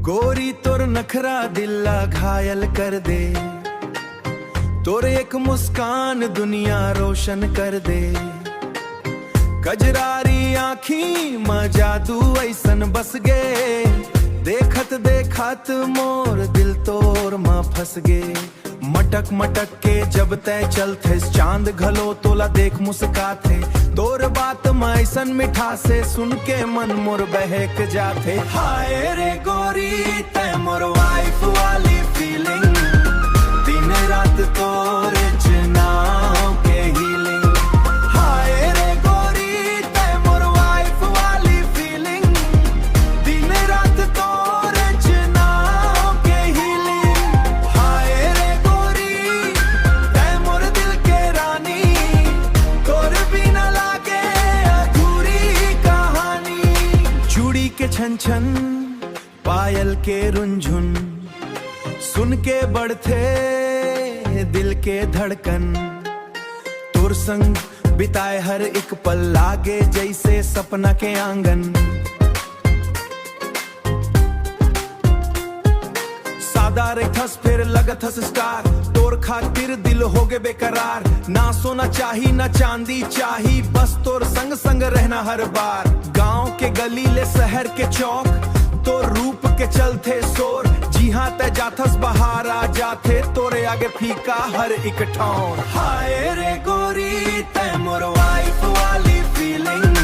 गोरी तोर नखरा दिल्ला घायल कर दे, तोर एक मुस्कान दुनिया रोशन कर दे। कजरारी आँखी में जादू ऐसन बस गे, देखत देखत मोर दिल तोर माँ फंस गे। मटक मटक के जब तय चलते चांद घलो तोला देख मुस्काथे, तोर बात में ऐसन मिठा से सुन के मन मोर बहक जाते। हाय रे गोरी तय मोर वाइफ वाली फीलिंग, दिन रात तोरे नाम के हीलिंग। हाय रे गोरी तय मोर वाइफ वाली फीलिंग, दिन रात तोरे नाम के हीलिंग। हाय रे गोरी तय मोर दिल के रानी, तोर बिना लागे अधूरी कहानी। चूड़ी के छन छन पायल के रुंझुन, सुन के बढ़ते दिल के धड़कन। तोर संग बिताए हर एक पल लागे जैसे सपना के आंगन। सादा रेखस फिर लगत हस स्टार, तोर खातिर दिल होगे बेकरार। ना सोना चाही ना चांदी चाही, बस तोर संग संग रहना हर बार। गांव के गली ले शहर के चौक, तो रूप के चलते शोर। जी हाँ तय जाथस बाहर आ जाते, तोरे आगे फीका हर एक ठौर। हाय रे गोरी तय मोर वाइफ वाली फीलिंग,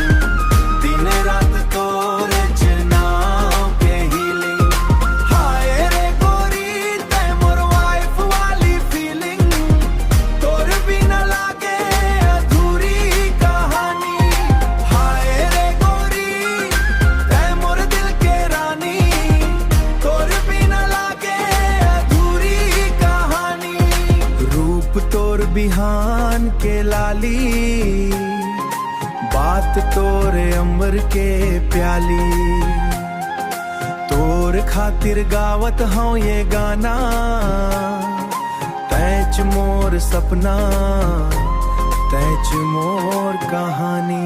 दिन रात तोरे नाम के हीलिंग। हाय रे गोरी तय मोर वाइफ वाली फीलिंग, तोर बिना लागे अधूरी कहानी। हाय रे गोरी तय मोर दिल के रानी, तोर बिना लागे अधूरी कहानी। रूप तोर बिहान के लाली, बात तोरे अम्बर के प्याली। तोर खातिर गावत हूँ ये गाना, तैच मोर सपना तैच मोर कहानी।